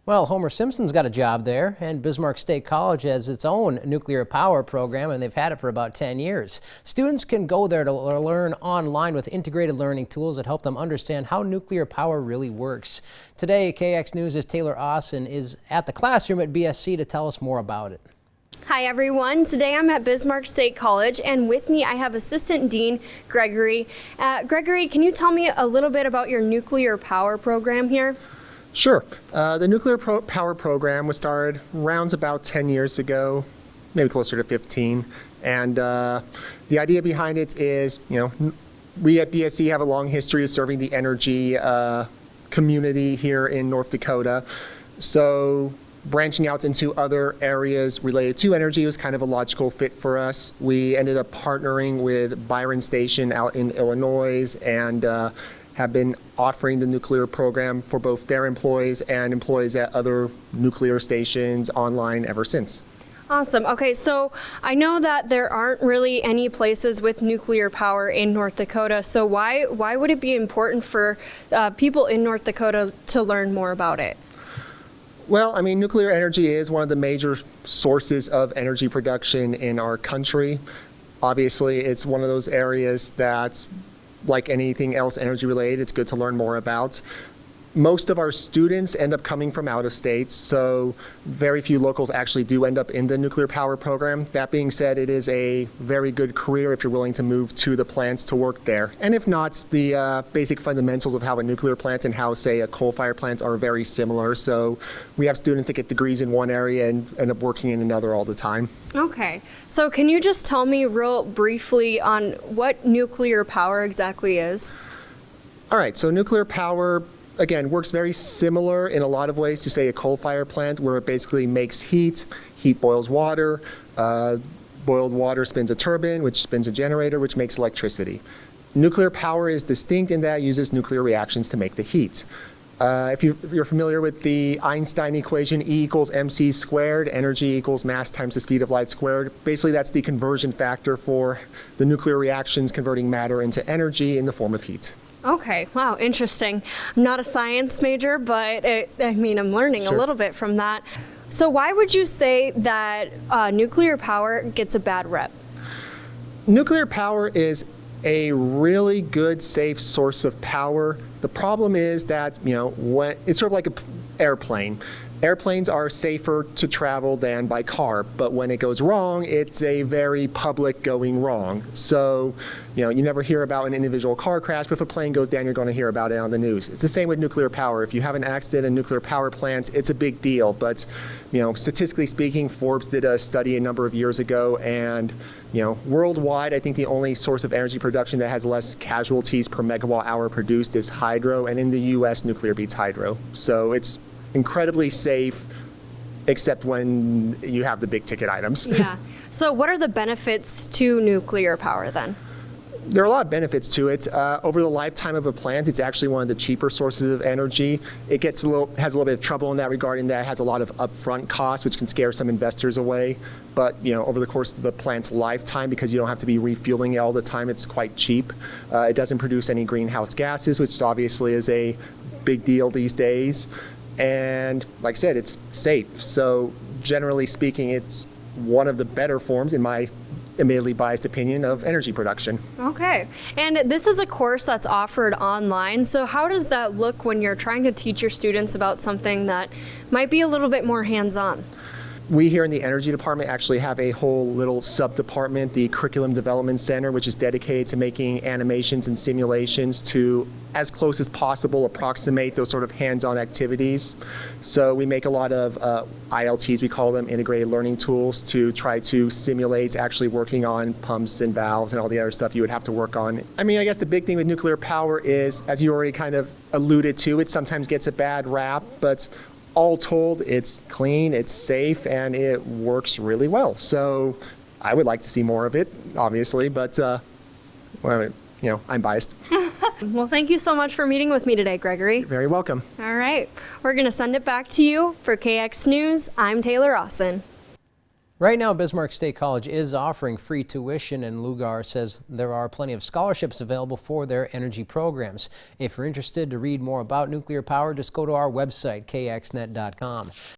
Well, Homer Simpson's got a job there, and Bismarck State College has its own nuclear power program, and they've had it for about 10 years. Students can go there to learn online with integrated learning tools that help them understand how nuclear power really works. Today, KX News' Taylor Austin is at the classroom at BSC to tell us more about it. Hi everyone, today I'm at Bismarck State College and with me I have Assistant Dean Gregory. Gregory, can you tell me a little bit about your nuclear power program here? Sure. The nuclear power program was started around about 10 years ago, maybe closer to 15. And the idea behind it is, we at BSC have a long history of serving the energy community here in North Dakota. So branching out into other areas related to energy was kind of a logical fit for us. We ended up partnering with Byron Station out in Illinois and have been offering the nuclear program for both their employees and employees at other nuclear stations online ever since. Awesome. Okay, so I know that there aren't really any places with nuclear power in North Dakota, so why would it be important for people in North Dakota to learn more about it? Well, I mean, nuclear energy is one of the major sources of energy production in our country. Obviously, it's one of those areas that's, like anything else energy related, it's good to learn more about. Most of our students end up coming from out of state, so very few locals actually do end up in the nuclear power program. That being said, it is a very good career if you're willing to move to the plants to work there. And if not, the basic fundamentals of how a nuclear plant and how, say, a coal-fired plant are very similar. So we have students that get degrees in one area and end up working in another all the time. Okay, so can you just tell me real briefly on what nuclear power exactly is? All right, so nuclear power, again, works very similar in a lot of ways to, say, a coal-fired plant, where it basically makes heat. Heat boils water. Boiled water spins a turbine, which spins a generator, which makes electricity. Nuclear power is distinct in that it uses nuclear reactions to make the heat. If you're familiar with the Einstein equation, E equals mc squared, energy equals mass times the speed of light squared. Basically, that's the conversion factor for the nuclear reactions converting matter into energy in the form of heat. Okay, wow, interesting. I'm not a science major, but I'm learning Sure. a little bit from that. So why would you say that nuclear power gets a bad rep? Nuclear power is a really good, safe source of power. The problem is that, when it's sort of like an airplane. Airplanes are safer to travel than by car, but when it goes wrong, it's a very public going wrong. So, you never hear about an individual car crash, but if a plane goes down, you're going to hear about it on the news. It's the same with nuclear power. If you have an accident in a nuclear power plant, it's a big deal. But, statistically speaking, Forbes did a study a number of years ago, and worldwide, I think the only source of energy production that has less casualties per megawatt hour produced is hydro, and in the U.S., nuclear beats hydro. So it's incredibly safe, except when you have the big ticket items. Yeah. So what are the benefits to nuclear power then? There are a lot of benefits to it. Over the lifetime of a plant, it's actually one of the cheaper sources of energy. It has a little bit of trouble in that regard, in that it has a lot of upfront costs, which can scare some investors away. But over the course of the plant's lifetime, because you don't have to be refueling it all the time, it's quite cheap. It doesn't produce any greenhouse gases, which obviously is a big deal these days. And like I said, it's safe. So generally speaking, it's one of the better forms, in my admittedly biased opinion, of energy production. Okay. And this is a course that's offered online. So how does that look when you're trying to teach your students about something that might be a little bit more hands-on? We here in the Energy Department actually have a whole little sub-department, the Curriculum Development Center, which is dedicated to making animations and simulations to, as close as possible, approximate those sort of hands-on activities. So we make a lot of ILTs, we call them, integrated learning tools, to try to simulate actually working on pumps and valves and all the other stuff you would have to work on. I guess the big thing with nuclear power is, as you already kind of alluded to, it sometimes gets a bad rap, but all told, it's clean, it's safe, and it works really well. So I would like to see more of it, obviously, but I'm biased. Well, thank you so much for meeting with me today, Gregory. You're very welcome. All right. We're going to send it back to you. For KX News, I'm Taylor Austin. Right now, Bismarck State College is offering free tuition, and Lugar says there are plenty of scholarships available for their energy programs. If you're interested to read more about nuclear power, just go to our website, kxnet.com.